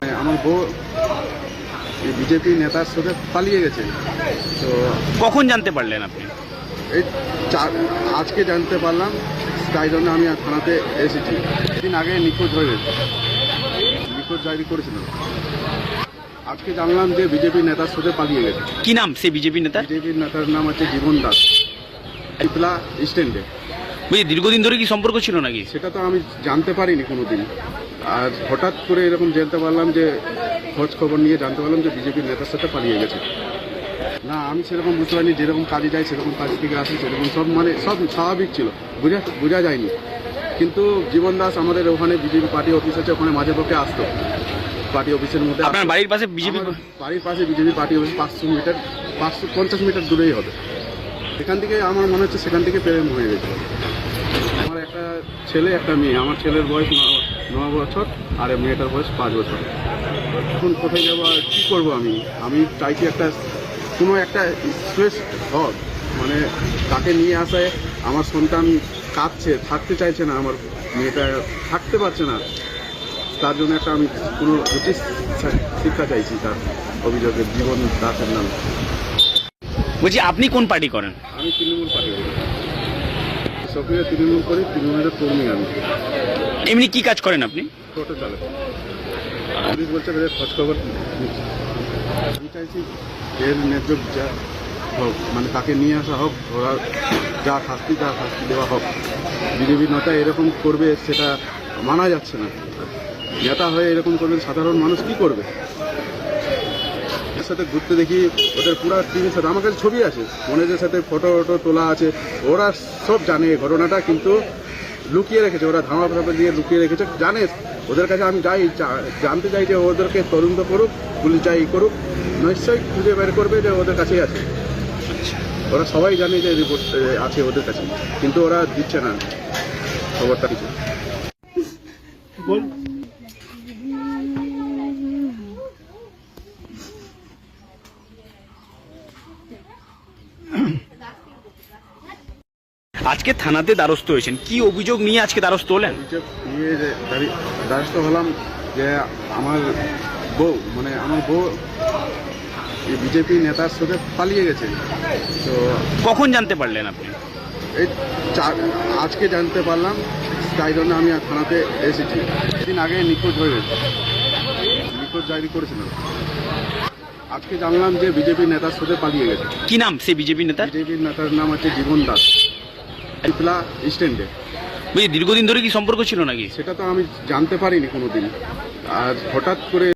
আমার বউ বিজেপি নেতার সাথে পালিয়ে গেছে। তো কখন জানতে পারলেন আপনি? এই আজকে জানতে পারলাম, তাই জন্য আমি থানাতে এসেছি। দিন আগে নিখোঁজ হয়ে গেছে, নিখোঁজ ডায়েরি করেছিল। আজকে জানলাম যে বিজেপি নেতার সাথে পালিয়ে গেছে। কি নাম সেই বিজেপি নেতা? বিজেপির নেতার নাম হচ্ছে জীবন দাস, পিপলা স্ট্যান্ডে। বুঝলি, দীর্ঘদিন ধরে কি সম্পর্ক ছিল নাকি? সেটা তো আমি জানতে পারিনি কোনোদিন। আর হঠাৎ করে এরকম জানতে পারলাম যে, খোঁজ খবর নিয়ে জানতে পারলাম যে বিজেপির নেতার সাথে পালিয়ে গেছে। না, আমি সেরকম বুঝতে পারিনি। যেরকম কাজে যাই সেরকম কাজ থেকে আসি, সেরকম সব সব স্বাভাবিক ছিল, বোঝা যায়নি। কিন্তু জীবন দাস আমাদের ওখানে বিজেপি পার্টি অফিস আছে, ওখানে মাঝে পক্ষে আসতো। পার্টি অফিসের মধ্যে আপনার বাড়ির পাশে বিজেপি? বাড়ির পাশে বিজেপি পার্টি অফিস 550 মিটার দূরেই হবে। সেখান থেকে আমার মনে হচ্ছে সেখান থেকে প্রেম হয়ে গেছে। আমার একটা ছেলে একটা মেয়ে। আমার ছেলের বয়স 9 বছর আর মেয়েটার বয়স 5 বছর। এখন কোথায় যাবো আর কী করবো? আমি চাইছি কোনো একটা স্পেস হোক, মানে তাকে নিয়ে আসায়। আমার সন্তান কাঁদছে, থাকতে চাইছে না, আমার মেয়েটা থাকতে পারছে না। তার জন্য আমি কোনো উচিত শিক্ষা চাইছি তার অভিযোগের, জীবন দাসের নামে। বলছি, আপনি কোন পার্টি করেন? আমি তৃণমূল পার্টি করি, সক্রিয় তৃণমূল করি, তৃণমূলের কর্মী আমি। এমনি কি কাজ করেন আপনি? টোটো চালক। পুলিশ বলছে এদের খোঁজ খবর নিচ্ছে। আমি চাইছি এর ন্যায্য যা হোক, মানে তাকে নিয়ে আসা হোক, ওরা যা শাস্তি দেওয়া হোক। বিজেপি নেতা এরকম করবে সেটা মানা যাচ্ছে না। নেতা হয়ে এরকম করবেন, সাধারণ মানুষ কি করবে? এর সাথে ঘুরতে দেখি ওদের পুরা টিমের সাথে, আমার কাছে ছবি আছে, মনের সাথে ফটো তোলা আছে। ওরা সব জানে এই ঘটনাটা, কিন্তু লুকিয়ে রেখেছে। ওরা ধামা দিয়ে লুকিয়ে রেখেছে, জানে। ওদের কাছে আমি জানতে চাই যে ওদেরকে তদন্ত করুক, পুলিশ যাই করুক, নিশ্চয়ই খুঁজে বের করবে যে ওদের কাছেই আছে। ওরা সবাই জানে যে রিপোর্ট আছে ওদের কাছে, কিন্তু ওরা দিচ্ছে না খবরটা কিছু। আজকে থানাতে দ্বারস্থ হয়েছেন, কি অভিযোগ নিয়ে আজকে দ্বারস্থ হলেন? অভিযোগ নিয়ে দ্বারস্থ হলাম যে আমার বউ বিজেপি নেতার সাথে পালিয়ে গেছে। তো কখন জানতে পারলেন আপনি? এই আজকে জানতে পারলাম, তাই জন্য আমি থানাতে এসেছি। দিন আগে নিখোঁজ হয়ে গেছে, নিখোঁজ ডায়েরি করেছিল। আজকে জানলাম যে বিজেপি নেতার সাথে পালিয়ে গেছে। কি নাম সেই বিজেপি নেতা? বিজেপির নেতার নাম হচ্ছে জীবন দাস, পিপলা স্ট্যান্ডে। বুঝলি, দীর্ঘদিন ধরে কি সম্পর্ক ছিল নাকি? সেটা তো আমি জানতে পারিনি কোনোদিন। আর হঠাৎ করে